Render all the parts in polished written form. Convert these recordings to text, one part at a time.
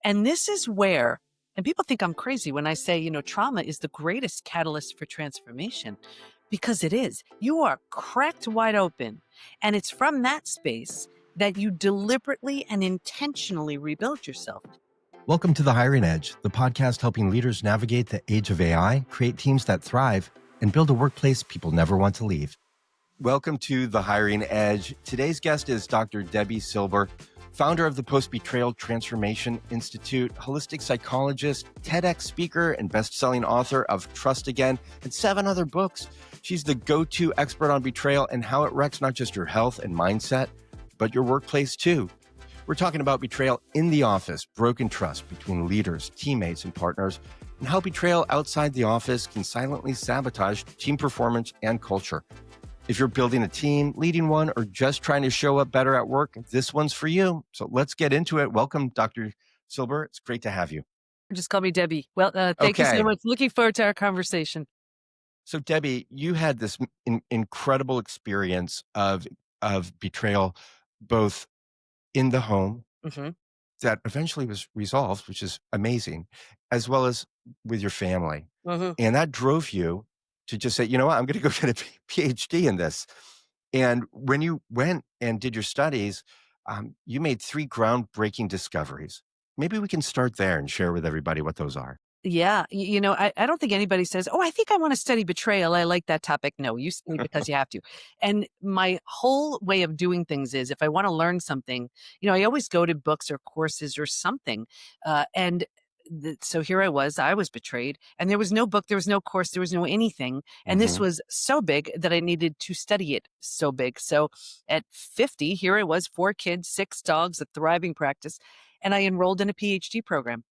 And this is where, and people think I'm crazy when I say, trauma is the greatest catalyst for transformation, because it is. You are cracked wide open. And it's from that space that you deliberately and intentionally rebuild yourself. Welcome to The Hiring Edge, the podcast helping leaders navigate the age of AI, create teams that thrive, and build a workplace people never want to leave. Welcome to The Hiring Edge. Today's guest is Dr. Debi Silber, founder of the Post-Betrayal Transformation Institute, holistic psychologist, TEDx speaker, and best-selling author of Trust Again and 7 other books. She's the go-to expert on betrayal and how it wrecks not just your health and mindset, but your workplace too. We're talking about betrayal in the office, broken trust between leaders, teammates, and partners, and how betrayal outside the office can silently sabotage team performance and culture. If you're building a team, leading one, or just trying to show up better at work, this one's for you. So let's get into it. Welcome, Dr. Silber. It's great to have you. Just call me Debbie. Well, thank you so much. Looking forward to our conversation. So Debbie, you had this incredible experience of betrayal, both in the home, that eventually was resolved, which is amazing, as well as with your family. And that drove you to just say, you know what, I'm going to go get a PhD in this. And when you went and did your studies, you made 3 groundbreaking discoveries. Maybe we can start there and share with everybody what those are. Yeah. I don't think anybody says, oh, I think I want to study betrayal. I like that topic. No, you study because you have to. And my whole way of doing things is if I want to learn something, I always go to books or courses or something. So here I was betrayed, and there was no book, there was no course, there was no anything. And this was so big that I needed to study it so big. So at 50, here I was, 4 kids, 6 dogs, a thriving practice. And I enrolled in a PhD program.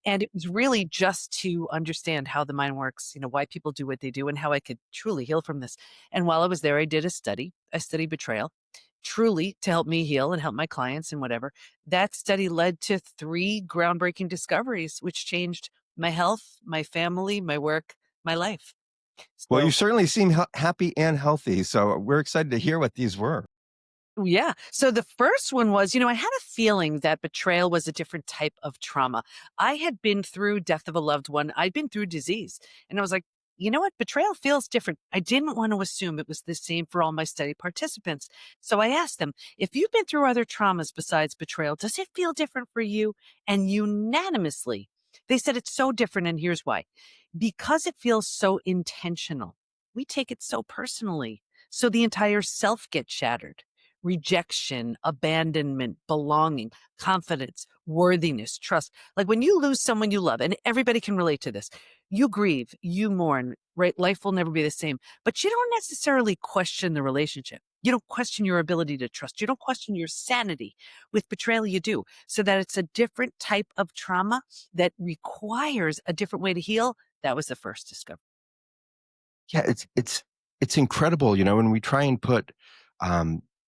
And it was really just to understand how the mind works, why people do what they do and how I could truly heal from this. And while I was there, I did a study. I studied betrayal, truly to help me heal and help my clients and whatever. That study led to 3 groundbreaking discoveries, which changed my health, my family, my work, my life. Well, you certainly seem happy and healthy. So we're excited to hear what these were. Yeah. So the first one was, I had a feeling that betrayal was a different type of trauma. I had been through death of a loved one. I'd been through disease. And I was like, you know what? Betrayal feels different. I didn't want to assume it was the same for all my study participants. So I asked them, if you've been through other traumas besides betrayal, does it feel different for you? And unanimously, they said it's so different. And here's why. Because it feels so intentional. We take it so personally. So the entire self gets shattered. Rejection, abandonment, belonging, confidence, worthiness, trust. Like when you lose someone you love, and everybody can relate to this, you grieve, you mourn, right? Life will never be the same, but you don't necessarily question the relationship. You don't question your ability to trust. You don't question your sanity. With betrayal, you do. So that it's a different type of trauma that requires a different way to heal. That was the first discovery. Yeah, it's incredible. When we try and put,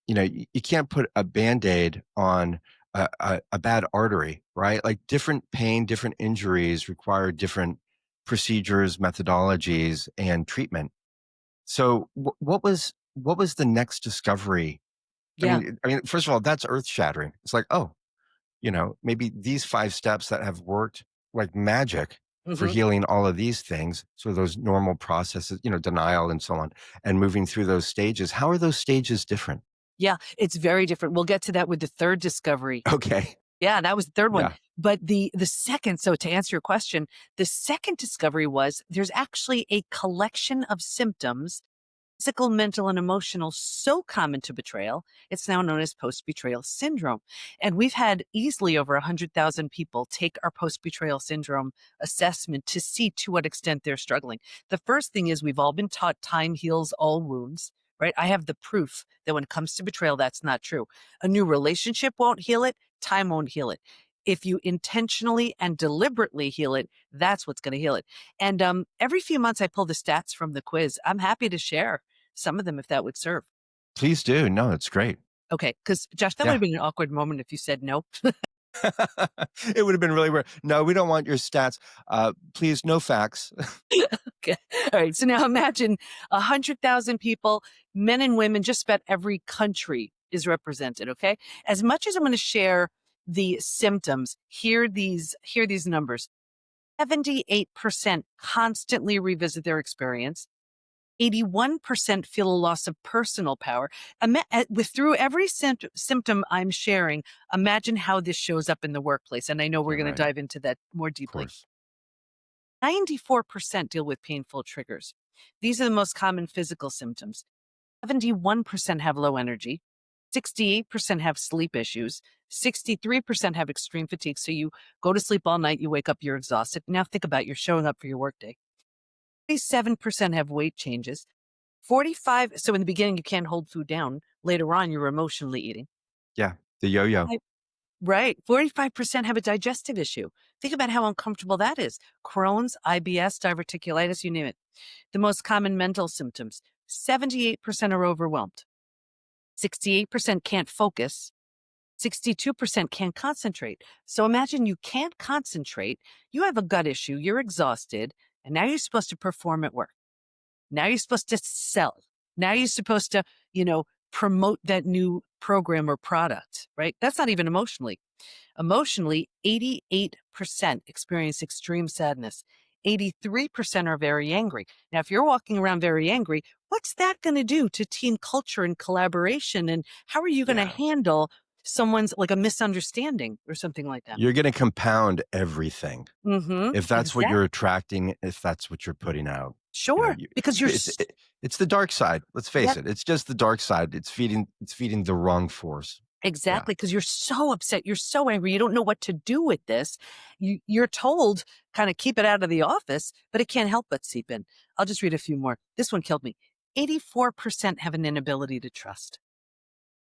you can't put a Band-Aid on a bad artery, right? Like different pain, different injuries require different procedures, methodologies, and treatment. So what was the next discovery? Yeah. I mean, first of all, that's earth shattering. It's like, oh, maybe these 5 steps that have worked like magic for healing all of these things. So those normal processes, denial and so on, and moving through those stages. How are those stages different? Yeah, it's very different. We'll get to that with the third discovery. Okay. Yeah, that was the third one. Yeah. But the second, so to answer your question, the second discovery was there's actually a collection of symptoms, physical, mental, and emotional, so common to betrayal. It's now known as post-betrayal syndrome. And we've had easily over 100,000 people take our post-betrayal syndrome assessment to see to what extent they're struggling. The first thing is we've all been taught time heals all wounds. Right? I have the proof that when it comes to betrayal, that's not true. A new relationship won't heal it. Time won't heal it. If you intentionally and deliberately heal it, that's what's going to heal it. And every few months, I pull the stats from the quiz. I'm happy to share some of them if that would serve. Please do. No, it's great. Okay. Because Josh, that would have been an awkward moment if you said no. It would have been really weird. No, we don't want your stats. Please, no facts. Okay. All right. So now imagine 100,000 people, men and women, just about every country is represented. Okay. As much as I'm going to share the symptoms, hear these numbers. 78% constantly revisit their experience. 81% feel a loss of personal power. Through every symptom I'm sharing, imagine how this shows up in the workplace. And I know we're Yeah, going to right. dive into that more Of deeply. course. 94% deal with painful triggers. These are the most common physical symptoms. 71% have low energy. 68% have sleep issues. 63% have extreme fatigue. So you go to sleep all night, you wake up, you're exhausted. Now think about you're showing up for your workday. 47% have weight changes. 45, so in the beginning you can't hold food down. Later on, you're emotionally eating. Yeah. The yo-yo. Right. 45% have a digestive issue. Think about how uncomfortable that is. Crohn's, IBS, diverticulitis, you name it. The most common mental symptoms. 78% are overwhelmed. 68% can't focus. 62% can't concentrate. So imagine you can't concentrate. You have a gut issue. You're exhausted. And now you're supposed to perform at work. Now you're supposed to sell. Now you're supposed to, promote that new program or product, right? That's not even emotionally. Emotionally, 88% experience extreme sadness. 83% are very angry. Now, if you're walking around very angry, what's that going to do to team culture and collaboration? And how are you going to Yeah. handle someone's like a misunderstanding or something like that? You're going to compound everything. Mm-hmm. If that's what you're Exactly. attracting, if that's what you're putting out, Sure. you Because it's the dark side. Let's face yeah, it. It's just the dark side. It's feeding the wrong force. Yeah. exactly, because you're so upset, you're so angry, you don't know what to do with this. You're told kind of keep it out of the office, but it can't help but seep in. I'll just read a few more. This one killed me. 84% have an inability to trust.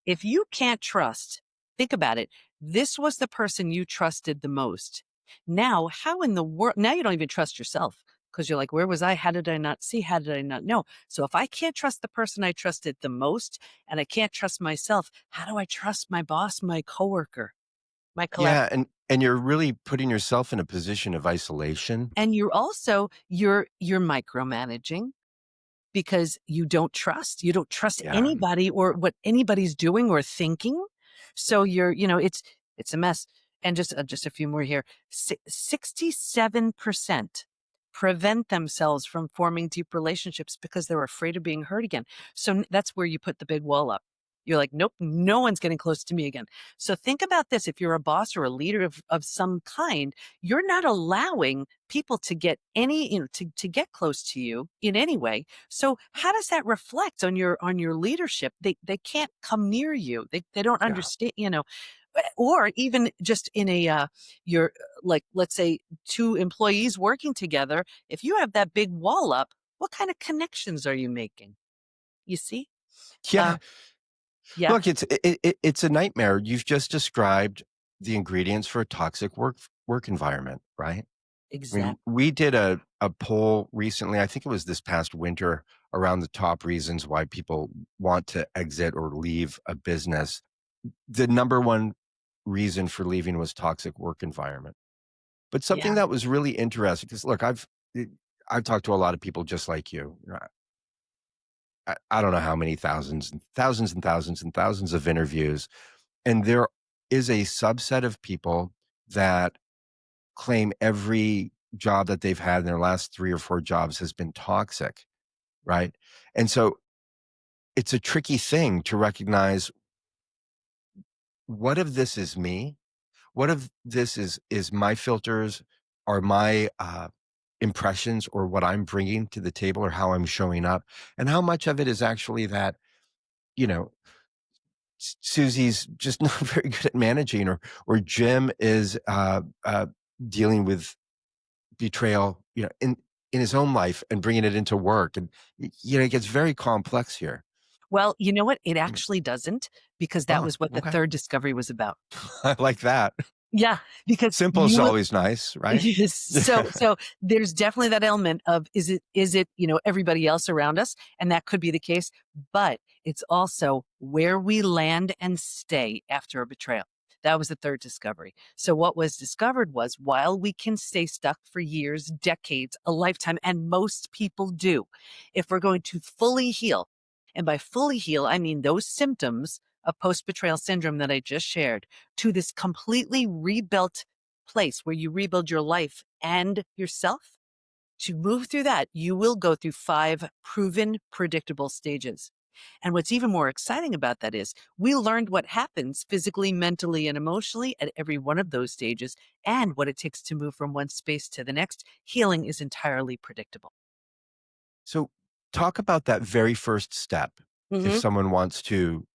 If you can't trust, think about it. This was the person you trusted the most. Now, how in the world? Now you don't even trust yourself because you're like, where was I? How did I not see? How did I not know? So if I can't trust the person I trusted the most and I can't trust myself, how do I trust my boss, my coworker, my Yeah, collaborator? and you're really putting yourself in a position of isolation. And you're micromanaging because you don't trust Yeah. anybody or what anybody's doing or thinking. So it's a mess. And just a few more here. 67% prevent themselves from forming deep relationships because they're afraid of being hurt again. So that's where you put the big wall up. You're like, nope, no one's getting close to me again. So think about this. If you're a boss or a leader of some kind, you're not allowing people to get to get close to you in any way. So how does that reflect on your leadership? They can't come near you. They don't Yeah. understand, or even just in a you're like, let's say two employees working together, if you have that big wall up, what kind of connections are you making? You see? Yeah. Uh, yeah, Look, it's a nightmare. You've just described the ingredients for a toxic work environment, right? I mean, exactly. we did a poll recently, I think it was this past winter, around the top reasons why people want to exit or leave a business. The number one reason for leaving was toxic work environment. But something Yeah. that was really interesting, because look, I've talked to a lot of people just like you. I don't know how many thousands and thousands and thousands and thousands of interviews. And there is a subset of people that claim every job that they've had in their last 3 or 4 jobs has been toxic, right? And so it's a tricky thing to recognize, what if this is me? What if this is my filters, or my impressions, or what I'm bringing to the table, or how I'm showing up? And how much of it is actually that, you know, Susie's just not very good at managing, or Jim is dealing with betrayal, in his own life and bringing it into work, and it gets very complex here. Well, you know what? It Mm. actually doesn't, because that Oh, was what the okay. third discovery was about. I like that. Yeah, because Simple is you would. always nice, right? Yes. So there's definitely that element of is it everybody else around us, and that could be the case, but it's also where we land and stay after a betrayal. That was the third discovery. So what was discovered was, while we can stay stuck for years, decades, a lifetime, and most people do, if we're going to fully heal, and by fully heal I mean those symptoms of post-betrayal syndrome that I just shared to this completely rebuilt place where you rebuild your life and yourself, to move through that, you will go through 5 proven predictable stages. And what's even more exciting about that is we learned what happens physically, mentally, and emotionally at every one of those stages and what it takes to move from one space to the next. Healing is entirely predictable. So talk about that very first step. If Mhm. someone wants to,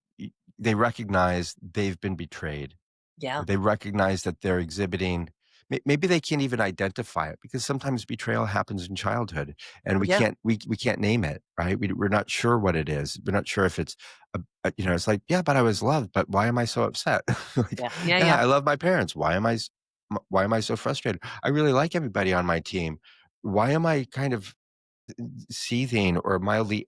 they recognize they've been betrayed, or Yeah. they recognize that they're exhibiting, maybe they can't even identify it because sometimes betrayal happens in childhood and we Yeah. can't, we can't name it, right? We're not sure what it is. We're not sure if it's, it's like, yeah, but I was loved, but why am I so upset? Like, Yeah. Yeah. yeah, Yeah. I love my parents. Why am I so frustrated? I really like everybody on my team. Why am I kind of seething or mildly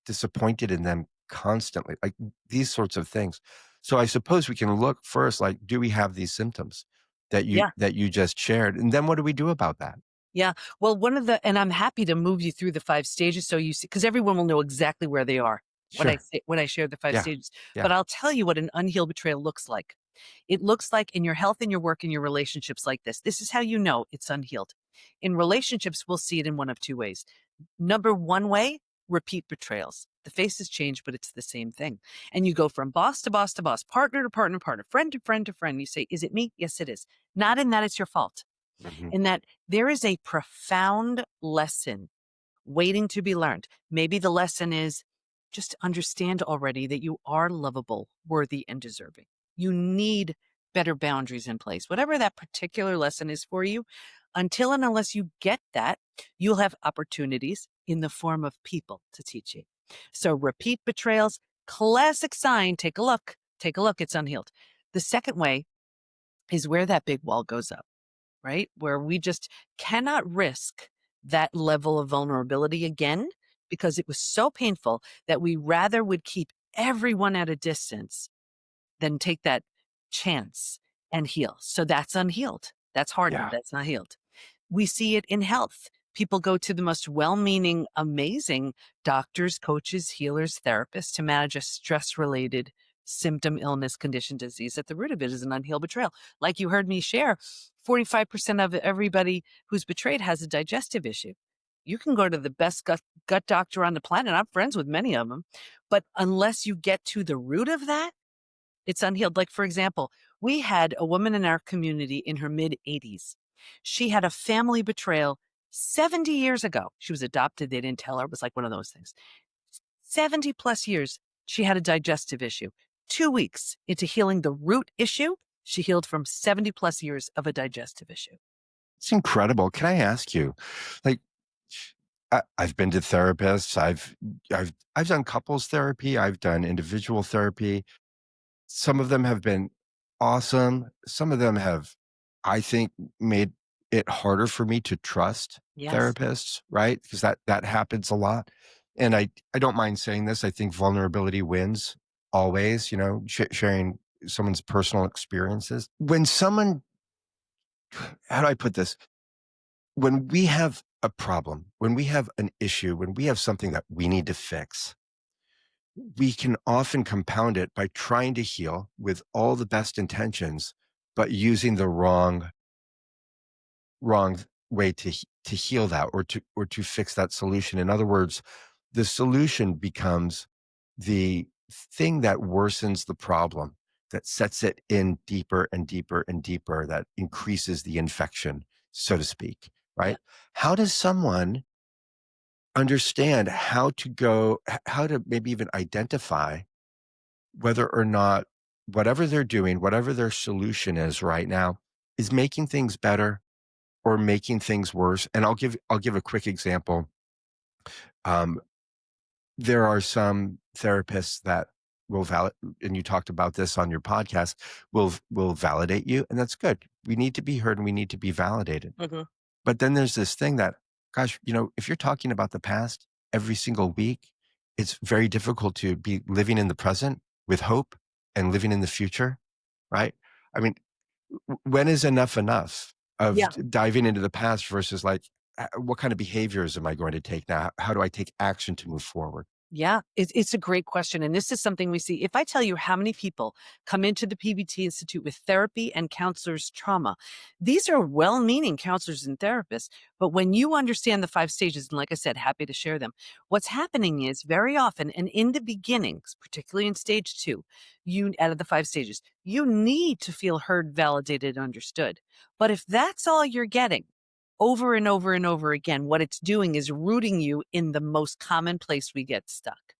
disappointed in them constantly, like these sorts of things. So I suppose we can look first, like, do we have these symptoms Yeah. that you just shared? And then what do we do about that? Yeah. Well, one of the and I'm happy to move you through the 5 stages so you see, because everyone will know exactly where they are Sure. when I share the 5 Yeah. stages. Yeah. But I'll tell you what an unhealed betrayal looks like. It looks like in your health and your work and your relationships like this. This is how you know it's unhealed. In relationships, we'll see it in one of 2 ways. Number 1 way, repeat betrayals. The faces change, but it's the same thing. And you go from boss to boss to boss, partner to partner to partner, friend to friend to friend. You say, "Is it me?" "Yes, it is." Not in that it's your fault. Mhm. In that there is a profound lesson waiting to be learned. Maybe the lesson is just understand already that you are lovable, worthy, and deserving. You need better boundaries in place. Whatever that particular lesson is for you, until and unless you get that, you'll have opportunities in the form of people to teach you. So repeat betrayals, classic sign. Take a look. Take a look. It's unhealed. The second way is where that big wall goes up, right? Where we just cannot risk that level of vulnerability again because it was so painful that we rather would keep everyone at a distance than take that chance and heal. So that's unhealed. That's hardened. Yeah. That's not healed. We see it in health. People go to the most well meaning, amazing doctors, coaches, healers, therapists to manage a stress related symptom, illness, condition, disease. At the root of it is an unhealed betrayal. Like you heard me share, 45% of everybody who's betrayed has a digestive issue. You can go to the best gut doctor on the planet. I'm friends with many of them. But unless you get to the root of that, it's unhealed. Like, for example, we had a woman in our community in her mid 80s. She had a family betrayal 70 years ago. She was adopted. They didn't tell her. It was like one of those things. 70 plus years, she had a digestive issue. 2 weeks into healing the root issue, she healed from 70 plus years of a digestive issue. It's incredible. Can I ask you, like, I've been to therapists. I've done couples therapy. I've done individual therapy. Some of them have been awesome. Some of them have, I think, made it harder for me to trust Yes. therapists, right? Because that happens a lot. And I don't mind saying this. I think vulnerability wins always, sharing someone's personal experiences. When someone, how do I put this? When we have a problem, when we have an issue, when we have something that we need to fix, we can often compound it by trying to heal with all the best intentions, but using the wrong way to heal that or to fix that solution. In other words, the solution becomes the thing that worsens the problem, that sets it in deeper and deeper and deeper, that increases the infection, so to speak, Yeah. right? How does someone understand how to maybe even identify whether or not whatever they're doing, whatever their solution is right now, is making things better or making things worse? And I'll give a quick example. Um, there are some therapists that will validate, and you talked about this on your podcast, will validate you, and that's good. We need to be heard and we need to be validated. Mhm. But then there's this thing that, gosh, if you're talking about the past every single week, it's very difficult to be living in the present with hope and living in the future, right? I mean, when is enough of Yeah. diving into the past versus like, what kind of behaviors am I going to take now? How do I take action to move forward? Yeah, it's a great question. And this is something we see. If I tell you how many people come into the PBT Institute with therapy and counselors trauma, these are well meaning counselors and therapists. But when you understand the 5 stages, and like I said, happy to share them, what's happening is very often, and in the beginnings, particularly in stage 2, you out of the 5 stages, you need to feel heard, validated, understood. But if that's all you're getting, over and over and over again, what it's doing is rooting you in the most common place we get stuck.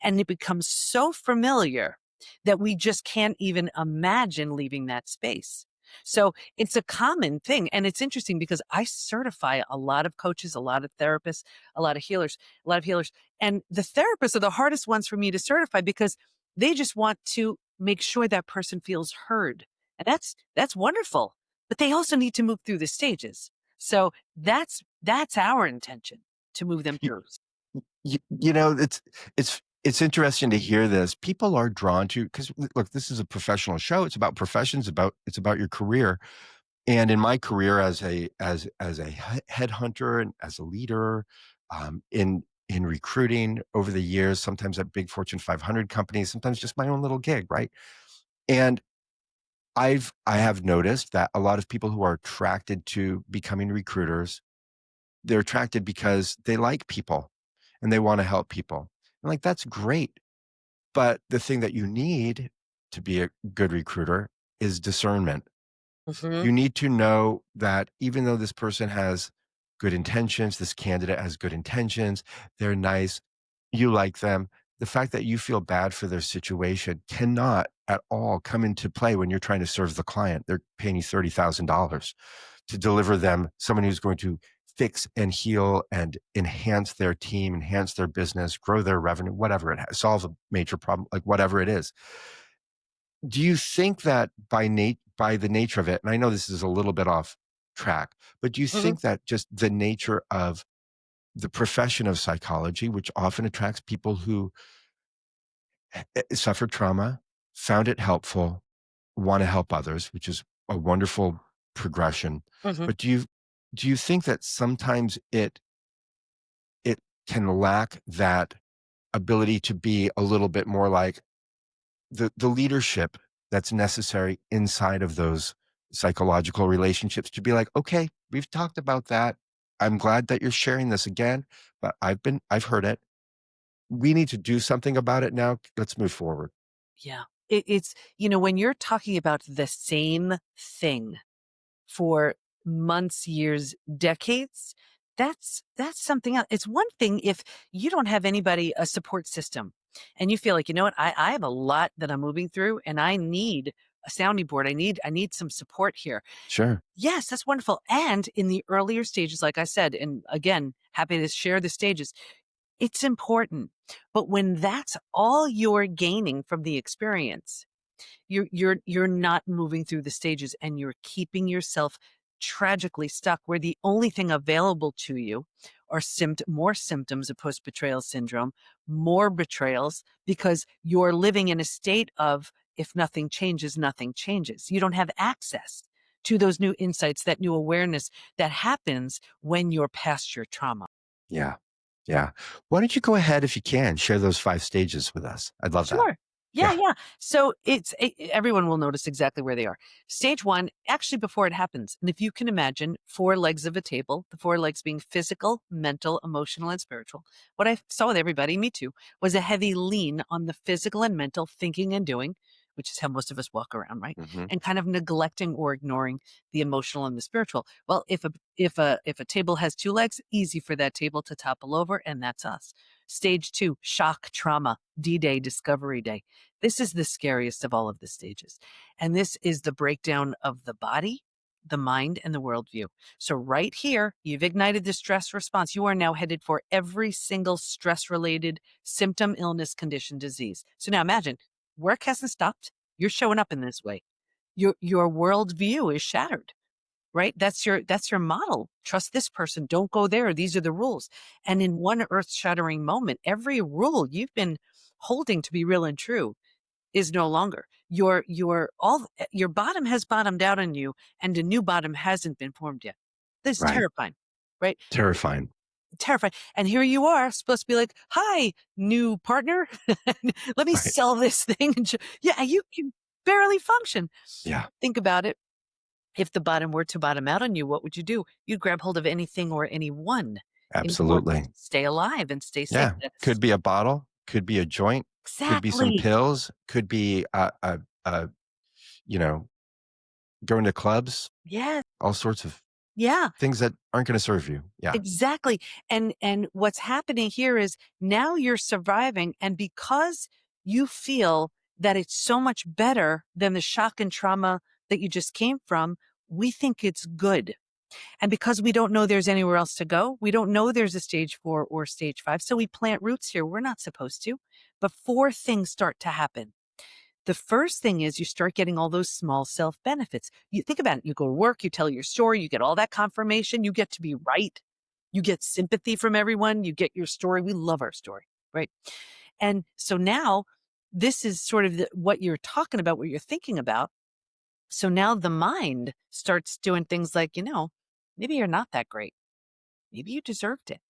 And it becomes so familiar that we just can't even imagine leaving that space. So it's a common thing. And it's interesting because I certify a lot of coaches, a lot of therapists, a lot of healers, a lot of healers. And the therapists are the hardest ones for me to certify because they just want to make sure that person feels heard. And that's wonderful. But they also need to move through the stages. So that's our intention to move them You, through. it's interesting to hear this. People are drawn to, because look, this is a professional show. It's about professions. It's about your career. And in my career as a headhunter and as a leader, in recruiting over the years, sometimes at big Fortune 500 companies, sometimes just my own little gig, right? And I have noticed that a lot of people who are attracted to becoming recruiters, they're attracted because they like people and they want to help people. And like, that's great. But the thing that you need to be a good recruiter is discernment. Mhm, You need to know that even though this person has good intentions, this candidate has good intentions, they're nice, you like them. The fact that you feel bad for their situation cannot at all come into play when you're trying to serve the client. They're paying you $30,000 to deliver them someone who's going to fix and heal and enhance their team, enhance their business, grow their revenue, whatever it has, solve a major problem, like whatever it is. Do you think that by the nature of it, and I know this is a little bit off track, but do you mhm, think that just the nature of the profession of psychology, which often attracts people who suffered trauma, found it helpful, want to help others, which is a wonderful progression. mhm. But do you think that sometimes it can lack that ability to be a little bit more like the leadership that's necessary inside of those psychological relationships to be like, okay, we've talked about that. I'm glad that you're sharing this again, but I've heard it. We need to do something about it now. Let's move forward. Yeah. It's, when you're talking about the same thing for months, years, decades, that's something else. It's one thing if you don't have anybody, a support system, and you feel like, you know what, I have a lot that I'm moving through and I need a sounding board. I need some support here. Sure. Yes, that's wonderful. And in the earlier stages, like I said, and again, happy to share the stages, it's important. But when that's all you're gaining from the experience, you're not moving through the stages and you're keeping yourself tragically stuck where the only thing available to you are more symptoms of post-betrayal syndrome, more betrayals, because you're living in a state of if nothing changes, nothing changes. You don't have access to those new insights, that new awareness that happens when you're past your trauma. Yeah. Yeah. Why don't you go ahead, if you can, share those 5 stages with us? I'd love that. Sure. Yeah, Yeah. yeah. So everyone will notice exactly where they are. Stage 1, actually before it happens. And if you can imagine 4 legs of a table, the 4 legs being physical, mental, emotional, and spiritual. What I saw with everybody, me too, was a heavy lean on the physical and mental thinking and doing, which is how most of us walk around, right? Hmm. And kind of neglecting or ignoring the emotional and the spiritual. Well, if a table has 2 legs, easy for that table to topple over, and that's us. Stage 2, shock trauma, D-Day, Discovery Day. This is the scariest of all of the stages. And this is the breakdown of the body, the mind, and the worldview. So, right here, you've ignited the stress response. You are now headed for every single stress related symptom, illness, condition, disease. So, now imagine work hasn't stopped. You're showing up in this way. Your worldview is shattered, right? That's your model. Trust this person. Don't go there. These are the rules. And in one earth-shattering moment, every rule you've been holding to be real and true is no longer. Your bottom has bottomed out on you, and a new bottom hasn't been formed yet. This is Right. terrifying, right? Terrifying. Terrified. And here you are supposed to be like, "Hi, new partner. Let me Right. sell this thing." And yeah, you can barely function. Yeah, Think about it. If the bottom were to bottom out on you, what would you do? You'd grab hold of anything or anyone in order to absolutely. stay alive and stay safe. Yeah. That's Could be a bottle, could be a joint, could be some exactly. pills, could be you know, going to clubs, Yes. all sorts of Yeah. things that aren't gonna serve you. Yeah. Exactly. And what's happening here is now you're surviving, and because you feel that it's so much better than the shock and trauma that you just came from, we think it's good. And because we don't know there's anywhere else to go, we don't know there's a stage 4 or stage 5, so we plant roots here. We're not supposed to. But 4 things start to happen. The first thing is you start getting all those small self benefits. You think about it. You go to work, you tell your story, you get all that confirmation, you get to be right. You get sympathy from everyone, you get your story. We love our story, right? And so now this is sort of what you're talking about, what you're thinking about. So now the mind starts doing things like, maybe you're not that great. Maybe you deserved it.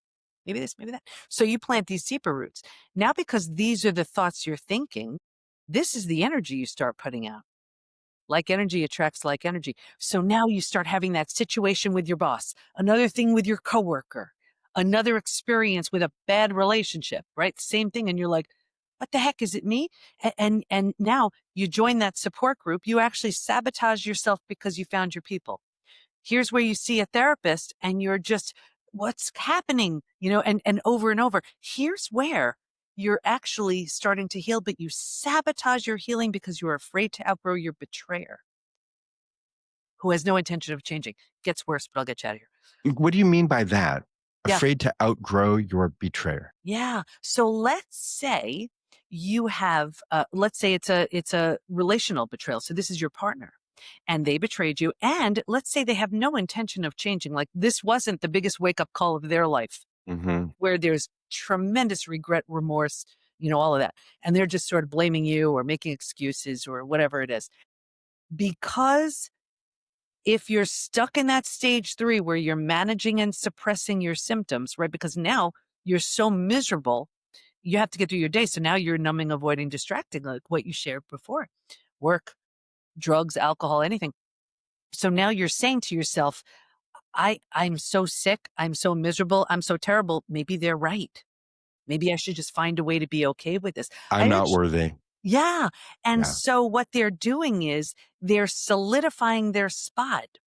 Maybe this, maybe that. So you plant these deeper roots. Now, because these are the thoughts you're thinking, this is the energy you start putting out. Like energy attracts like energy. So now you start having that situation with your boss, another thing with your coworker, another experience with a bad relationship, right? Same thing. And you're like, what the heck is it me? And now you join that support group. You actually sabotage yourself because you found your people. Here's where you see a therapist and you're just, what's happening? And over and over. Here's where you're actually starting to heal, but you sabotage your healing because you're afraid to outgrow your betrayer who has no intention of changing. Gets worse, but I'll get you out of here. What do you mean by that? Yeah. Afraid to outgrow your betrayer. Yeah. So let's say you have, let's say it's a relational betrayal. So this is your partner and they betrayed you. And let's say they have no intention of changing. Like this wasn't the biggest wake up call of their life Mhm. where there's tremendous regret, remorse, all of that. And they're just sort of blaming you or making excuses or whatever it is. Because if you're stuck in that stage 3 where you're managing and suppressing your symptoms, right? Because now you're so miserable, you have to get through your day. So now you're numbing, avoiding, distracting, like what you shared before work, drugs, alcohol, anything. So now you're saying to yourself, I'm so sick. I'm so miserable. I'm so terrible. Maybe they're right. Maybe I should just find a way to be okay with this. I'm I not actually, worthy. yeah. And Yeah. so what they're doing is they're solidifying their spot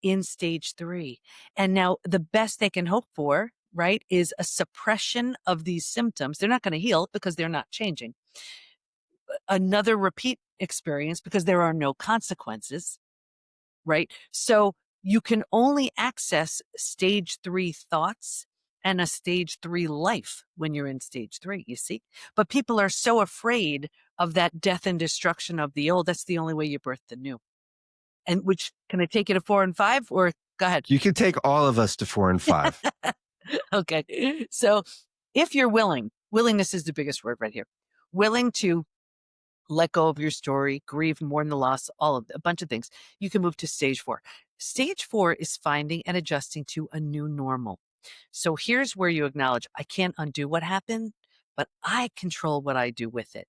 in stage 3. And now the best they can hope for, right, is a suppression of these symptoms. They're not going to heal because they're not changing. Another repeat experience because there are no consequences, right? So you can only access stage 3 thoughts and a stage 3 life when you're in stage 3, you see? But people are so afraid of that death and destruction of the old. That's the only way you birth the new. And which can I take you to 4 and 5 or go ahead? You can take all of us to 4 and 5. Okay. So if you're willing, willingness is the biggest word right here. Willing to let go of your story, grieve, mourn the loss, all of a bunch of things. You can move to stage 4. Stage 4 is finding and adjusting to a new normal. So here's where you acknowledge I can't undo what happened, but I control what I do with it.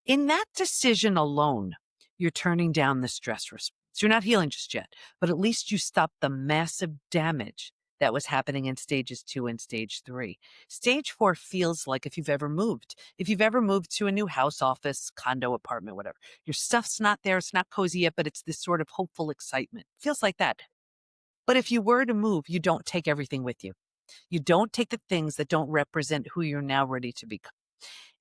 In that decision alone, you're turning down the stress response. You're not healing just yet, but at least you stopped the massive damage that was happening in stages 2 and stage 3. Stage 4 feels like if you've ever moved. If you've ever moved to a new house, office, condo, apartment, whatever, your stuff's not there. It's not cozy yet, but it's this sort of hopeful excitement. Feels like that. But if you were to move, you don't take everything with you. You don't take the things that don't represent who you're now ready to become.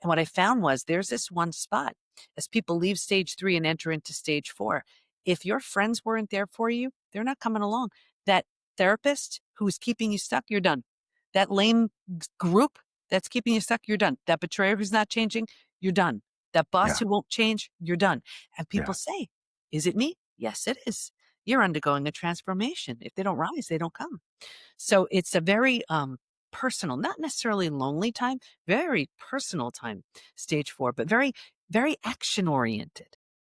And what I found was there's this one spot as people leave stage 3 and enter into stage 4. If your friends weren't there for you, they're not coming along. That therapist who's keeping you stuck, you're done. That lame group that's keeping you stuck, you're done. That betrayer who's not changing, you're done. That boss Yeah. who won't change, you're done. And people Yeah. say, is it me? Yes, it is. You're undergoing a transformation. If they don't rise, they don't come. So it's a very personal, not necessarily lonely time, very personal time, stage 4, but very, very action oriented.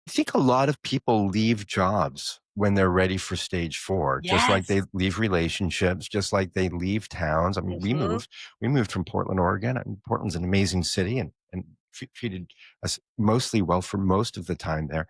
I think a lot of people leave jobs when they're ready for stage 4, just like they Yes. leave relationships, just like they leave towns. I mean, Mhm. we moved from Portland, Oregon. And Portland's an amazing city and treated us mostly well for most of the time there.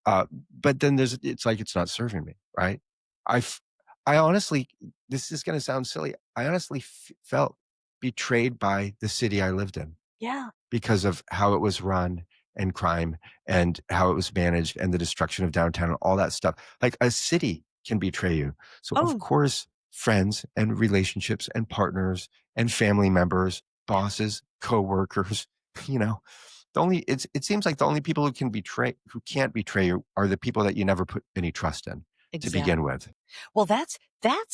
Uh, but then it's like it's not serving me, right? I, f- I honestly, this is going to sound silly. I honestly felt betrayed by the city I lived in Yeah. because of how it was run and crime and how it was managed and the destruction of downtown and all that stuff. Like a city can betray you. So of Oh, course, friends and relationships and partners and family members, yeah, bosses, coworkers, you know, it seems like the only people who can't betray you are the people that you never put any trust in to begin exactly. with. Well, that's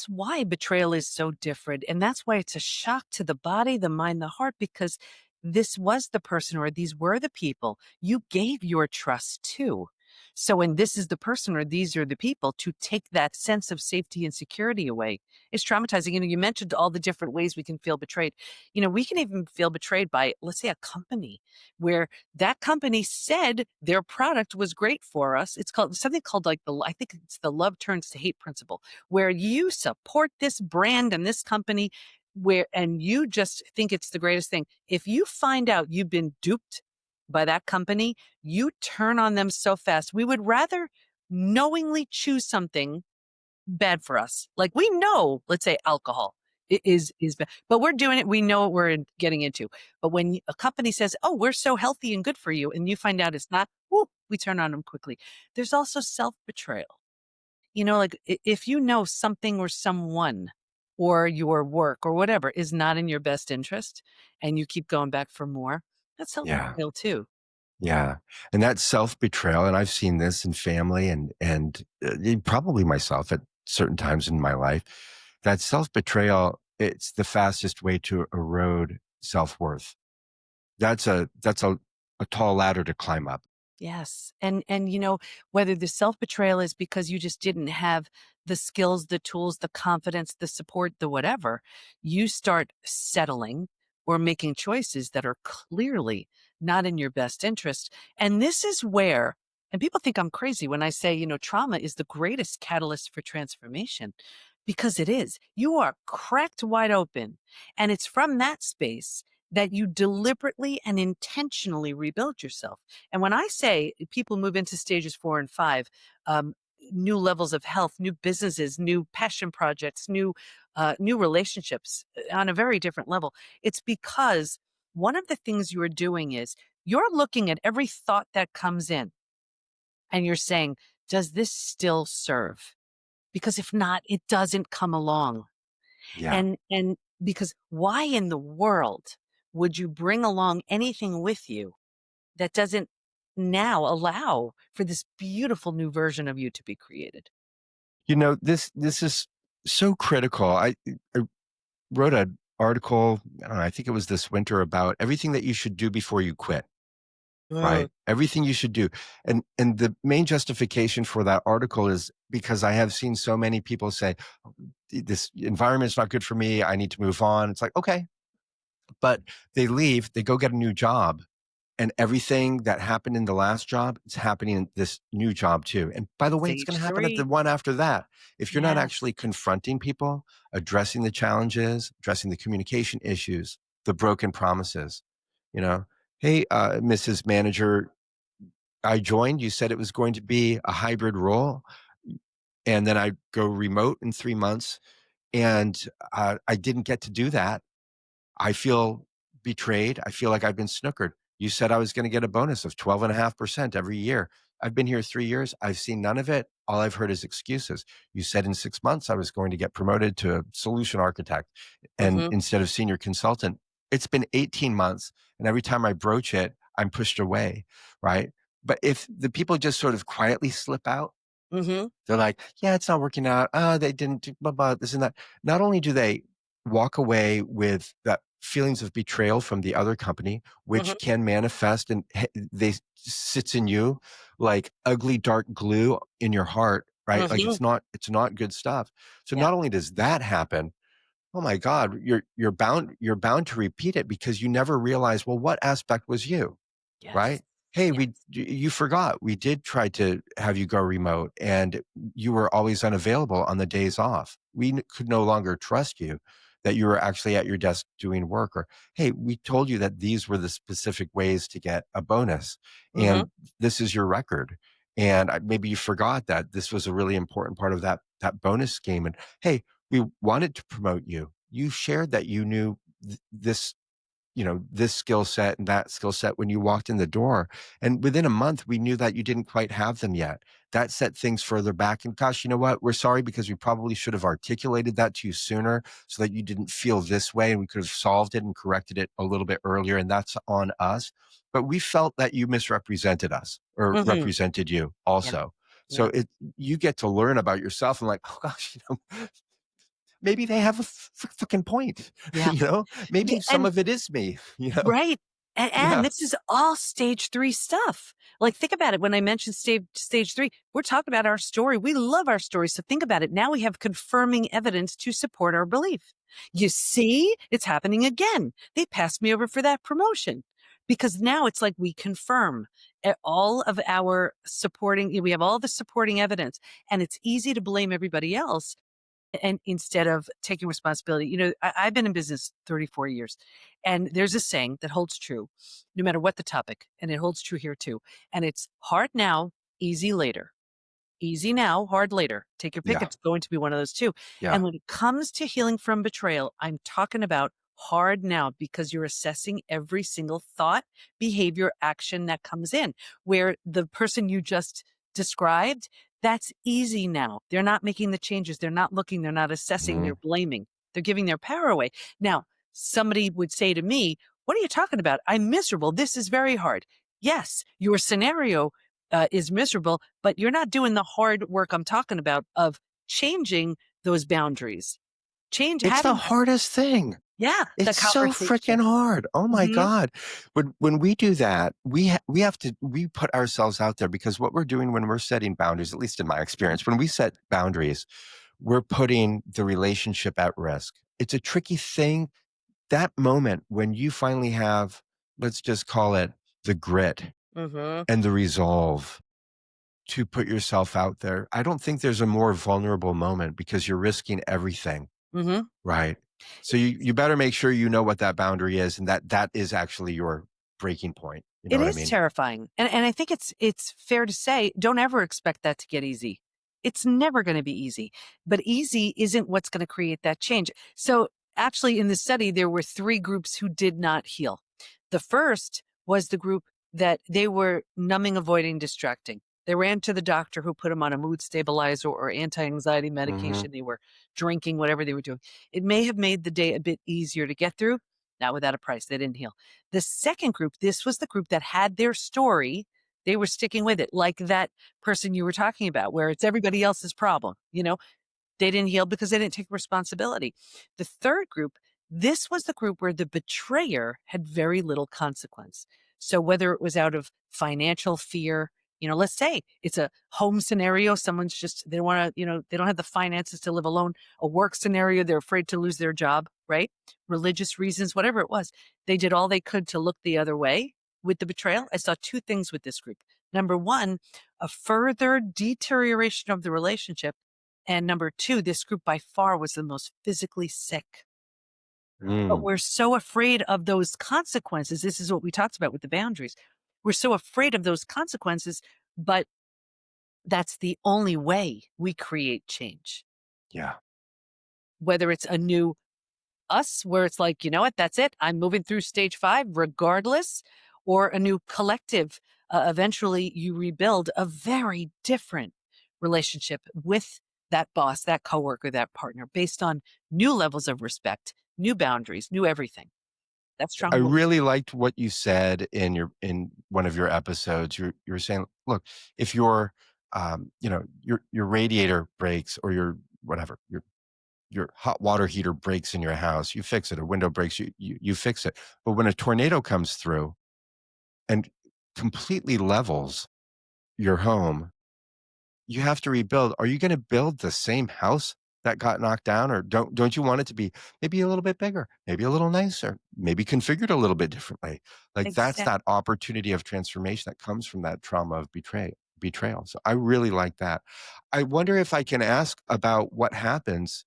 why betrayal is so different, and that's why it's a shock to the body, the mind, the heart, because this was the person or these were the people you gave your trust to. So when this is the person or these are the people to take that sense of safety and security away, it's traumatizing. You mentioned all the different ways we can feel betrayed. We can even feel betrayed by, let's say, a company where that company said their product was great for us. It's called something called like I think it's the love turns to hate principle, where you support this brand and this company and you just think it's the greatest thing. If you find out you've been duped by that company, you turn on them so fast. We would rather knowingly choose something bad for us. Like we know, let's say alcohol is bad, but we're doing it. We know what getting into. But when a company says, "Oh, we're so healthy and good for you," and you find out it's not, whoop, we turn on them quickly. There's also self betrayal. Like if you know something or someone or your work or whatever is not in your best interest, and you keep going back for more, that's self Yeah. betrayal too. Yeah, and that self-betrayal, and I've seen this in family and probably myself at certain times in my life, that self-betrayal, it's the fastest way to erode self-worth. That's a tall ladder to climb up. Yes. And whether the self-betrayal is because you just didn't have the skills, the tools, the confidence, the support, the whatever, you start settling or making choices that are clearly not in your best interest. And this is where and people think I'm crazy when I say, trauma is the greatest catalyst for transformation because it is. You are cracked wide open. And it's from that space that you deliberately and intentionally rebuild yourself. And when I say people move into stages 4 and 5, um, new levels of health, new businesses, new passion projects, new relationships on a very different level, it's because one of the things you are doing is you're looking at every thought that comes in and you're saying, does this still serve? Because if not, it doesn't come along. Yeah. And because why in the world would you bring along anything with you that doesn't now allow for this beautiful new version of you to be created? This is so critical. I wrote an article, I don't know, I think it was this winter about everything that you should do before you quit. Ugh. Right. Everything you should do. And the main justification for that article is because I have seen so many people say, "Oh, this environment's not good for me. I need to move on." It's like, okay. But they leave, they go get a new job, and everything that happened in the last job is happening in this new job too. And by the way, it's going Stage to happen at the 3. one after that. If you're not Yes. actually confronting people, addressing the challenges, addressing the communication issues, the broken promises, you know, hey, Mrs. Manager, I joined, you said it was going to be a hybrid role, and then I go remote in 3 months, and, I didn't get to do that. I feel betrayed. I feel like I've been snookered. You said I was gonna get a bonus of 12.5% every year. I've been here 3 years. I've seen none of it. All I've heard is excuses. You said in 6 months I was going to get promoted to a solution architect and Mhm. instead of senior consultant. It's been 18 months, and every time I broach it, I'm pushed away, right? But if the people just sort of quietly slip out, Mhm. they're like, "Yeah, it's not working out. They didn't do blah, blah, this and that." Not only do they walk away with the feelings of betrayal from the other company, Mhm. which can manifest and they sits in you like ugly dark glue in your heart, right? Like Mhm. it's not good stuff. So Yeah. not only does that happen, oh my God, you're bound to repeat it because you never realize, well, what aspect was you, Yes. right? "Hey, Yeah. you forgot. We did try to have you go remote, and you were always unavailable on the days off. We could no longer trust you that you were actually at your desk doing work." Or, "Hey, we told you that these were the specific ways to get a bonus, Mhm. and this is your record. And maybe you forgot that this was a really important part of that bonus scheme. And hey, we wanted to promote you. You shared that you knew this, this skill set and that skill set when you walked in the door. And within a month, we knew that you didn't quite have them yet. That set things further back. And gosh, you know what? We're sorry because we probably should have articulated that to you sooner so that you didn't feel this way and we could have solved it and corrected it a little bit earlier. And that's on us. But we felt that you misrepresented us or Mhm. represented you Yeah. also. So Yeah. you get to learn about yourself and like, oh gosh, maybe they have a fucking point. Yeah. Yeah, Maybe some and of it is me, right. And Yeah. this is all stage 3 stuff. Like, think about it. When I mentioned stage 3, we're talking about our story. We love our story. So think about it. Now we have confirming evidence to support our belief. You see, it's happening again. They passed me over for that promotion because now it's like we confirm all of our supporting, we have all the supporting evidence, and it's easy to blame everybody else and instead of taking responsibility. I've been in business 34 years, and there's a saying that holds true no matter what the topic, and it holds true here too. And it's hard now, easy later. Easy now, hard later. Take your pick. Yeah. It's going to be one of those two. Yeah. And when it comes to healing from betrayal, I'm talking about hard now because you're assessing every single thought, behavior, action that comes in. Where the person you just described, that's easy now. They're not making the changes. They're not looking. They're not assessing. They're Mhm. blaming. They're giving their power away. Now, somebody would say to me, "What are you talking about? I'm miserable. This is very hard." Yes, your scenario is miserable, but you're not doing the hard work I'm talking about of changing those boundaries. It's the Having that, hardest thing. yeah, the It's so conversation. freaking hard. Oh my Mhm, god. When we do that, we put ourselves out there because what we're doing when we're setting boundaries, at least in my experience, when we set boundaries, we're putting the relationship at risk. It's a tricky thing. That moment when you finally have, let's just call it the grit mhm, and the resolve to put yourself out there. I don't think there's a more vulnerable moment because you're risking everything, mhm. right? So you better make sure you know what that boundary is and that is actually your breaking point. You know It what I is mean? terrifying, and I think it's fair to say, don't ever expect that to get easy. It's never gonna be easy, but easy isn't what's gonna create that change. So, actually, in the study, there were 3 groups who did not heal. The first was the group that they were numbing, avoiding, distracting. They ran to the doctor who put them on a mood stabilizer or anti-anxiety Mhm. medication. They were drinking, whatever they were doing. It may have made the day a bit easier to get through, not without a price. They didn't heal. The second group, this was the group that had their story. They were sticking with it, like that person you were talking about, where it's everybody else's problem. They didn't heal because they didn't take responsibility. The third group, this was the group where the betrayer had very little consequence. So whether it was out of financial fear, let's say it's a home scenario, someone's just, they don't want to, they don't have the finances to live alone, a work scenario, they're afraid to lose their job, right? Religious reasons, whatever it was, they did all they could to look the other way with the betrayal. I saw two things with this group. Number one, a further deterioration of the relationship, and number 2, this group by far was the most physically sick. But Mm. we're so afraid of those consequences. This is what we talked about with the boundaries. We're so afraid of those consequences, but that's the only way we create change. Yeah. Whether it's a new us where it's like, you know what, that's it. I'm moving through stage 5 regardless, or a new collective. Eventually you rebuild a very different relationship with that boss, that coworker, that partner based on new levels of respect, new boundaries, new everything. That's I strong willpower. really liked what you said in one of your episodes. You were saying, look, if your radiator breaks or your whatever, your hot water heater breaks in your house, you fix it. A window breaks, you fix it. But when a tornado comes through and completely levels your home, you have to rebuild. Are you going to build the same house that got knocked down, or don't you want it to be maybe a little bit bigger, maybe a little nicer, maybe configured a little bit differently? Like, that's Exactly. that opportunity of transformation that comes from that trauma of betrayal. So I really like that. I wonder if I can ask about what happens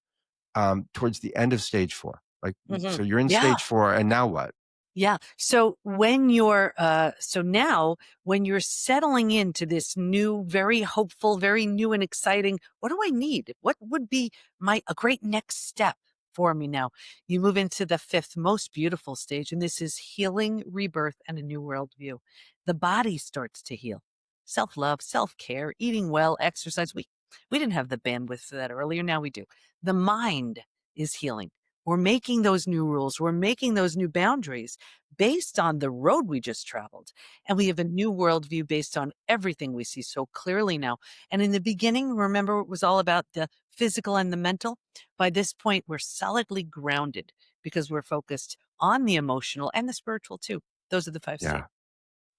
towards the end of stage 4. Like, Hmm. so you're in Yeah. stage 4, and now what? Yeah. So when you're so now when you're settling into this new, very hopeful, very new and exciting, what do I need? What would be my a great next step for me now? You move into the fifth most beautiful stage, and this is healing, rebirth, and a new worldview. The body starts to heal. Self-love, self-care, eating well, exercise. We didn't have the bandwidth for that earlier. Now we do. The mind is healing. We're making those new rules. We're making those new boundaries based on the road we just traveled. And we have a new worldview based on everything we see so clearly now. And in the beginning, remember, it was all about the physical and the mental. By this point, we're solidly grounded because we're focused on the emotional and the spiritual too. Those are the five Yeah, states.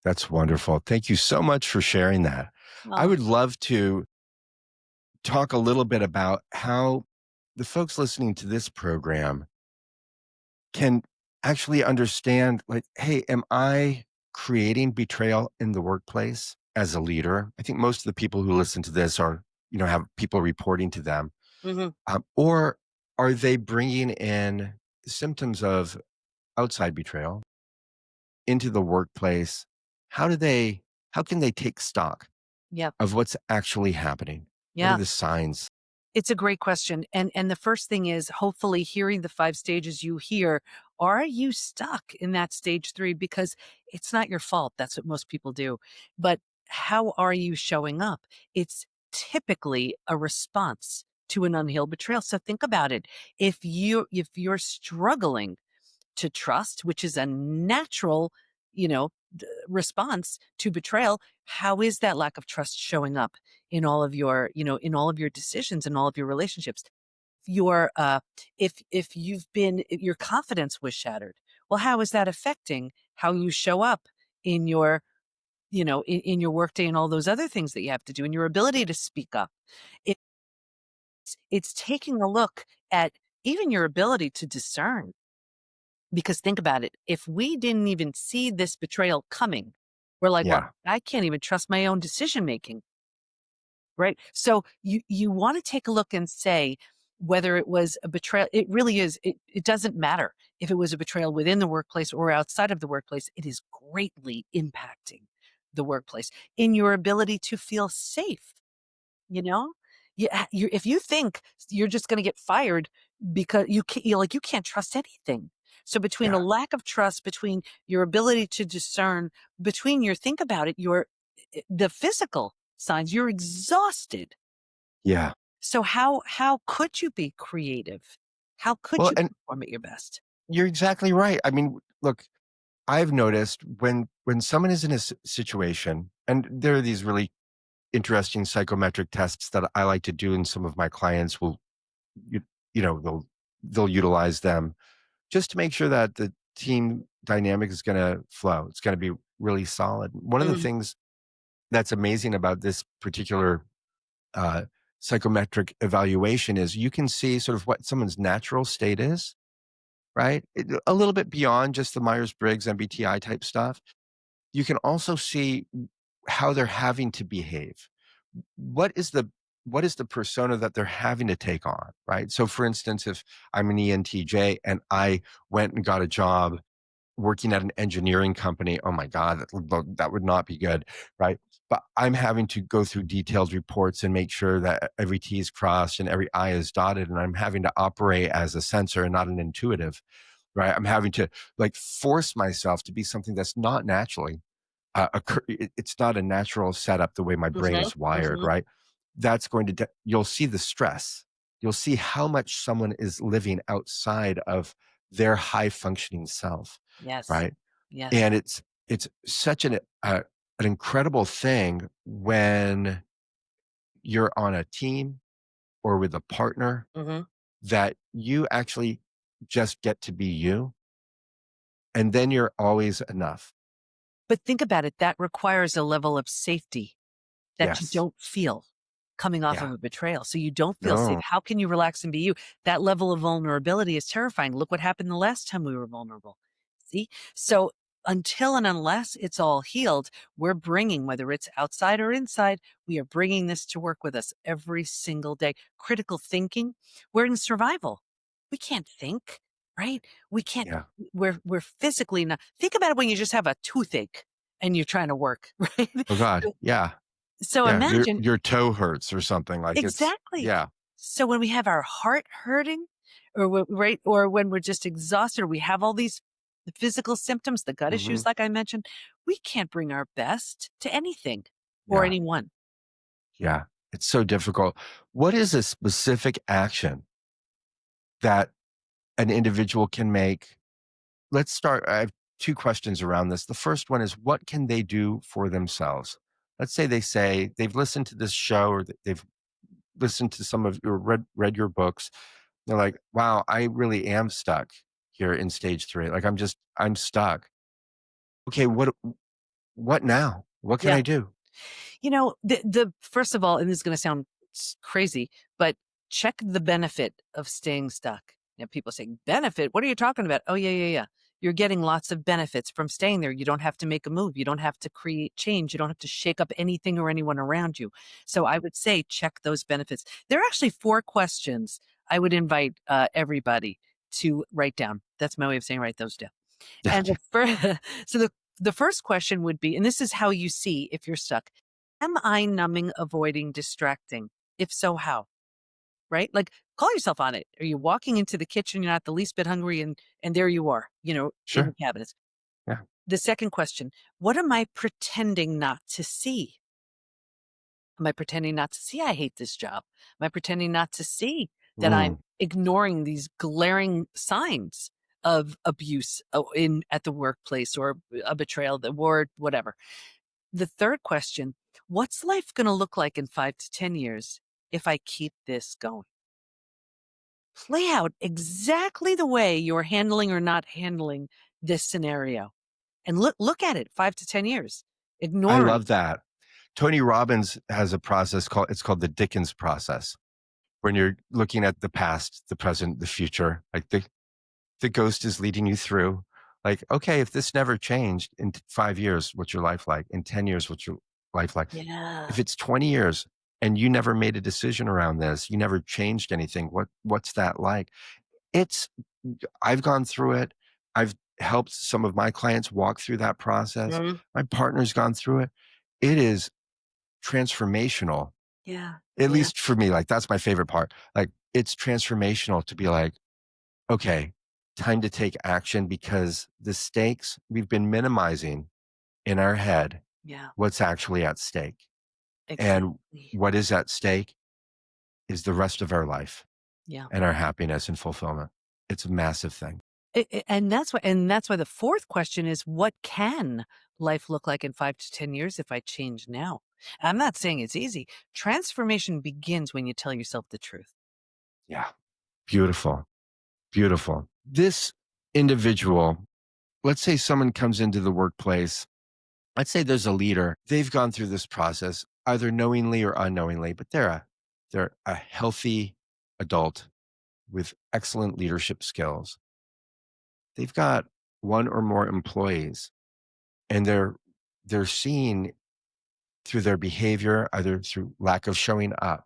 that's wonderful. Thank you so much for sharing that. I Oh, would love to talk a little bit about how the folks listening to this program can actually understand, like, hey, am I creating betrayal in the workplace as a leader? I think most of the people who listen to this are, have people reporting to them. hmm. Or are they bringing in symptoms of outside betrayal into the workplace? How can they take stock Yeah. of what's actually happening? What are Yeah. the signs? It's a great question. And the first thing is hopefully hearing the 5 stages you hear, are you stuck in that stage 3? Because it's not your fault. That's what most people do. But how are you showing up? It's typically a response to an unhealed betrayal. So think about it. If you're struggling to trust, which is a natural, response to betrayal, how is that lack of trust showing up in all of your, in all of your decisions and all of your relationships? Your if your confidence was shattered, well, how is that affecting how you show up in your, in your workday and all those other things that you have to do and your ability to speak up? It's taking a look at even your ability to discern. Because think about it, if we didn't even see this betrayal coming, we're like, "Well, Yeah. I can't even trust my own decision making." Right? So you wanna take a look and say whether it was a betrayal. It really is, it doesn't matter if it was a betrayal within the workplace or outside of the workplace, it is greatly impacting the workplace in your ability to feel safe. You know? If you think you're just gonna get fired because you can't trust anything. So between a Yeah. lack of trust, between your ability to discern, between your think about it, the physical signs, you're exhausted. Yeah. So how could you be creative? How could Well, you and perform at your best? you're exactly right. I mean, look, I've noticed when someone is in a situation, and there are these really interesting psychometric tests that I like to do, and some of my clients will, you, they'll utilize them just to make sure that the team dynamic is going to flow. It's going to be really solid. One of the Mhm, things that's amazing about this particular uh, psychometric evaluation is you can see sort of what someone's natural state is, right? A little bit beyond just the Myers Briggs MBTI type stuff. You can also see how they're having to behave. What is the what is the persona that they're having to take on, right? So for instance, if I'm an ENTJ and I went and got a job working at an engineering company, oh my God, that would not be good, right? But I'm having to go through detailed reports and make sure that every T is crossed and every I is dotted, and I'm having to operate as a sensor and not an intuitive, right? I'm having to like force myself to be something that's not naturally it's not a natural setup the way my brain mhm, is wired, mhm. right? That's going to you'll see the stress. You'll see how much someone is living outside of their high functioning self, Yes. right? Yes. And it's such an incredible thing when you're on a team or with a partner Mhm. that you actually just get to be you, and then you're always enough. But think about it, that requires a level of safety that you Yes. don't feel. coming off of Yeah. a betrayal. So you don't feel safe. No. How can you relax and be you? That level of vulnerability is terrifying. Look what happened the last time we were vulnerable. See? So until and unless it's all healed, we're bringing, whether it's outside or inside, we are bringing this to work with us every single day. Critical thinking, we're in survival. We can't think, right? We can't, Yeah. we're physically not. Think about it when you just have a toothache and you're trying to work, right? Oh God. So Yeah. so Yeah. Your imagine your toe hurts or something like it's exactly. yeah. So when we have our heart hurting or right or when we're just exhausted or we have all these physical symptoms, the gut Hmm. issues like I mentioned, we can't bring our best to anything or Yeah. anyone. Yeah. It's so difficult. What is a specific action that an individual can make? Let's start. I have two questions around this. The first one is what can they do for themselves? Let's say they've listened to this show or they've listened to some of your read your books. They're like, wow, I really am stuck here in stage 3. Like I'm stuck. Okay, what now? What can Yeah. I do? The first of all, and this is going to sound crazy, but check the benefit of staying stuck. People say benefit. What are you talking about? Oh yeah, yeah, yeah. You're getting lots of benefits from staying there. You don't have to make a move. You don't have to create change. You don't have to shake up anything or anyone around you. So I would say check those benefits. There are actually 4 questions I would invite everybody to write down. That's my way of saying write those down. And the first, so the first question would be, and this is how you see if you're stuck. Am I numbing, avoiding, distracting? If so, how? Right? Like call yourself on it. Are you walking into the kitchen, you're not the least bit hungry and there you are, in the Sure. cabinets. Yeah. The second question, what am I pretending not to see? Am I pretending not to see I hate this job? Am I pretending not to see that I'm Mm, ignoring these glaring signs of abuse in at the workplace or a betrayal, the word, whatever? The third question, what's life going to look like in 5 to 10 years if I keep this going? Play out exactly the way you're handling or not handling this scenario and look at it 5 to 10 years, I ignoring. love that. Tony Robbins has a process called the Dickens process. When you're looking at the past, the present, the future, like the ghost is leading you through. Like, okay, if this never changed in 5 years, what's your life like? In 10 years, what's your life like? Yeah. If it's 20 years and you never made a decision around this, you never changed anything, what's that like? It's I've gone through it. I've helped some of my clients walk through that process. Mhm. My partner's gone through it. It is transformational, Yeah. at Yeah. least for me. Like, that's my favorite part. Like, it's transformational to be like, okay, time to take action because the stakes we've been minimizing in our head, Yeah. what's actually at stake. And Exactly. what is at stake is the rest of our life Yeah. and our happiness and fulfillment. It's a massive thing. And that's why the fourth question is what can life look like in 5 to 10 years if I change now? I'm not saying it's easy. Transformation begins when you tell yourself the truth. Yeah. Beautiful. Beautiful. This individual, let's say someone comes into the workplace. Let's say there's a leader. They've gone through this process either knowingly or unknowingly, but they're a healthy adult with excellent leadership skills. They've got one or more employees and they're seen through their behavior, either through lack of showing up,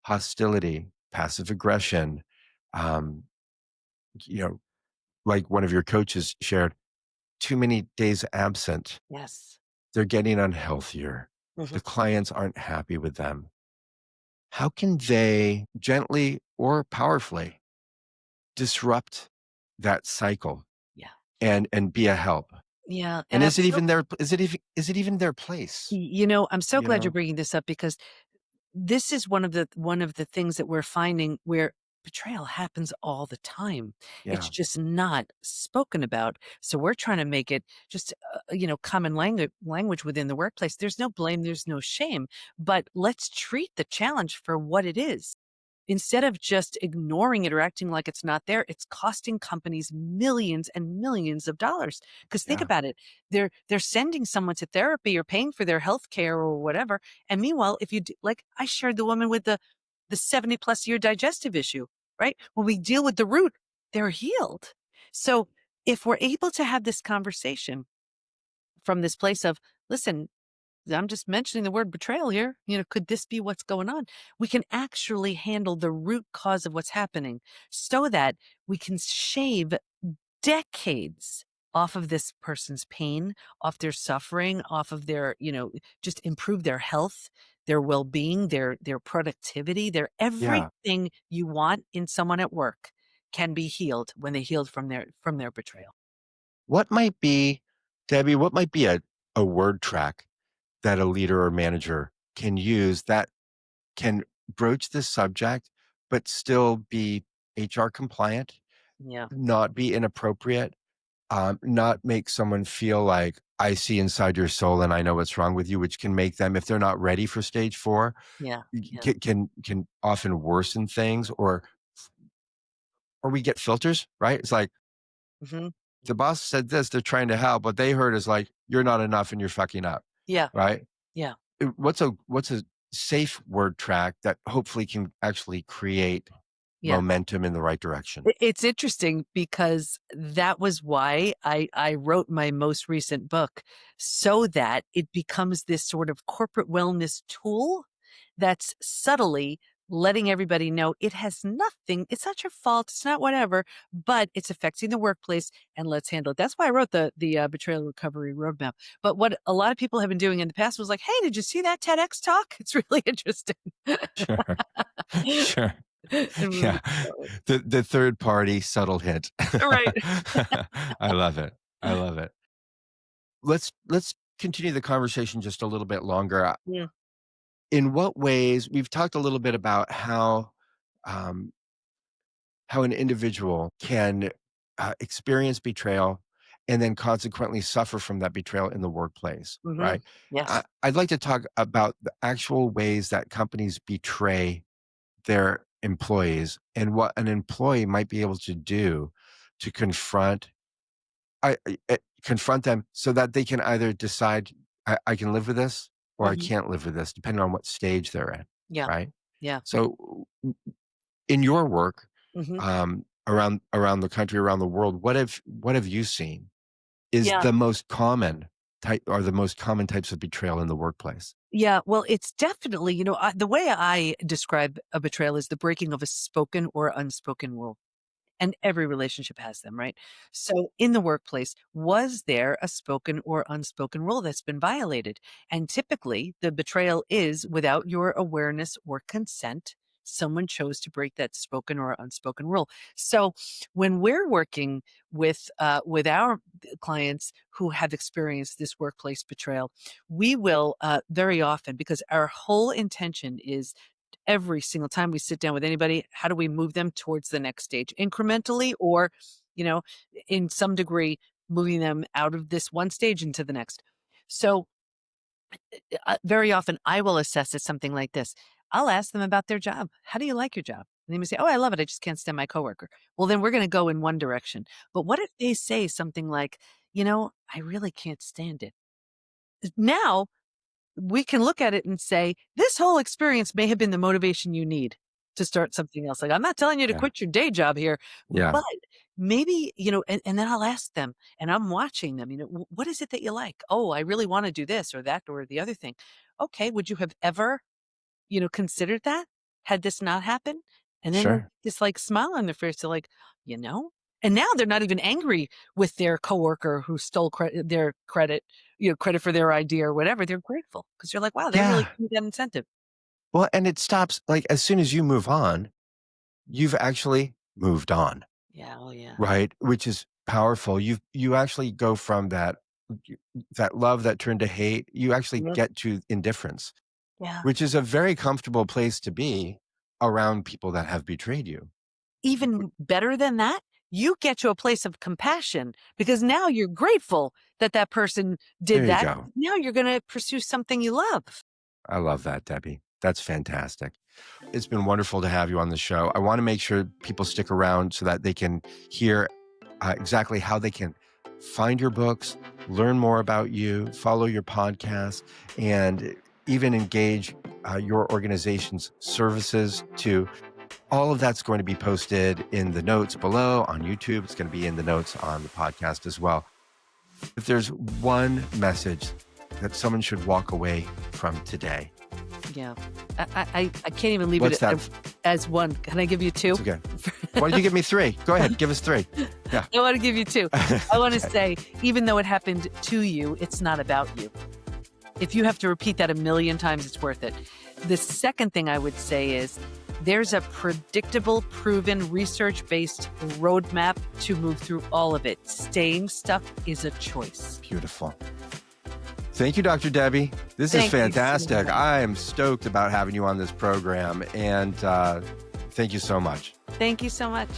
hostility, passive aggression, um, you know, like one of your coaches shared, too many days absent. Yes. They're getting unhealthier. Mhm. The clients aren't happy with them. How can they gently or powerfully disrupt that cycle Yeah. and be a help? Yeah. And And I'm is it so even their is it even their place? I'm so You glad you're know? bringing this up because this is one of the things that we're finding where betrayal happens all the time. It's Yeah. just not spoken about. So we're trying to make it just common language within the workplace. There's no blame, there's no shame, but let's treat the challenge for what it is. instead of just ignoring it or acting like it's not there, it's costing companies millions and millions of dollars. Because think Yeah. about it, they're sending someone to therapy or paying for their health care or whatever. And meanwhile, if you do, like I shared the woman with the 70-plus year digestive issue, right? When we deal with the root, they're healed. So if we're able to have this conversation from this place of, listen, I'm just mentioning the word betrayal here. Could this be what's going on? We can actually handle the root cause of what's happening so that we can shave decades off of this person's pain, off their suffering, off of their, just improve their health, their well-being, their productivity, their Yeah. everything you want in someone at work can be healed when they healed from their betrayal. What might be, Debbie, what might be a word track that a leader or manager can use that can broach this subject, but still be HR compliant, Yeah. not be inappropriate, not make someone feel like I see inside your soul and I know what's wrong with you, which can make them, if they're not ready for stage 4, Yeah. Yeah. can often worsen things, or we get filters, right? It's like Hmm. the boss said this, they're trying to help. What they heard is like, you're not enough and you're fucking up, Yeah. right? Yeah. What's a safe word track that hopefully can actually create Yeah. momentum in the right direction? It's interesting because that was why I wrote my most recent book, so that it becomes this sort of corporate wellness tool that's subtly letting everybody know it has nothing, it's not your fault, it's not whatever, but it's affecting the workplace and let's handle it. That's why I wrote the betrayal recovery roadmap. But what a lot of people have been doing in the past was like, hey, did you see that TEDx talk? It's really interesting. Sure. Sure. And Yeah. moving forward. The third party subtle hint. Right. I love it. I love it. Let's continue the conversation just a little bit longer. Yeah. In what ways we've talked a little bit about um, how an individual can experience betrayal and then consequently suffer from that betrayal in the workplace, Hmm. right? Yes. I'd like to talk about the actual ways that companies betray their employees and what an employee might be able to do to confront them so that they can either decide, I can live with this or I Hmm. can't live with this, depending on what stage they're in, Yeah. right? Yeah. So in your work, Hmm. around the country, around the world, what have you seen is Yeah. the most common the most common types of betrayal in the workplace? Yeah. Well, it's definitely, the way I describe a betrayal is the breaking of a spoken or unspoken rule. And every relationship has them, right? So in the workplace, was there a spoken or unspoken rule that's been violated? And typically, the betrayal is without your awareness or consent. Someone chose to break that spoken or unspoken rule. So when we're working with our clients who have experienced this workplace betrayal, we will very often, because our whole intention is every single time we sit down with anybody, how do we move them towards the next stage incrementally or, you know, in some degree, moving them out of this one stage into the next. So very often I will assess it something like this. I'll ask them about their job. How do you like your job? And they may say, oh, I love it. I just can't stand my coworker. Well, then we're going to go in one direction. But what if they say something like, I really can't stand it? Now we can look at it and say, this whole experience may have been the motivation you need to start something else. Like, I'm not telling you to Yeah. quit your day job here, Yeah. but maybe, and then I'll ask them and I'm watching them, what is it that you like? Oh, I really want to do this or that or the other thing. Okay. Would you have ever, considered that had this not happened? And then there's Sure. this like smile on their face. They're like, you know, and now they're not even angry with their coworker who stole their credit, credit for their idea or whatever. They're grateful because you're like, wow, they really Yeah. gave me that incentive. Well, and it stops like as soon as you move on, you've actually moved on, Yeah. Oh, yeah. right? Which is powerful. You actually go from that love that turned to hate, you actually Mhm. get to indifference, Yeah. which is a very comfortable place to be around people that have betrayed you. Even better than that, you get to a place of compassion because now you're grateful that that person did There you that. go. Now you're going to pursue something you love. I love that, Debbie. That's fantastic. It's been wonderful to have you on the show. I want to make sure people stick around so that they can hear exactly how they can find your books, learn more about you, follow your podcast, and even engage your organization's services too. All of that's going to be posted in the notes below on YouTube. It's going to be in the notes on the podcast as well. If there's one message that someone should walk away from today. Yeah. I can't even leave What's it that? as one. Can I give you two? It's okay. Why don't you give me three? Go ahead. Give us three. Yeah. I want to give you two. I want to Okay. say, even though it happened to you, it's not about you. If you have to repeat that 1,000,000 times, it's worth it. The second thing I would say is there's a predictable, proven, research-based roadmap to move through all of it. Staying stuck is a choice. Beautiful. Thank you, Dr. Debi. This is Thank you so fantastic. much. I am stoked about having you on this program, and thank you so much. Thank you so much.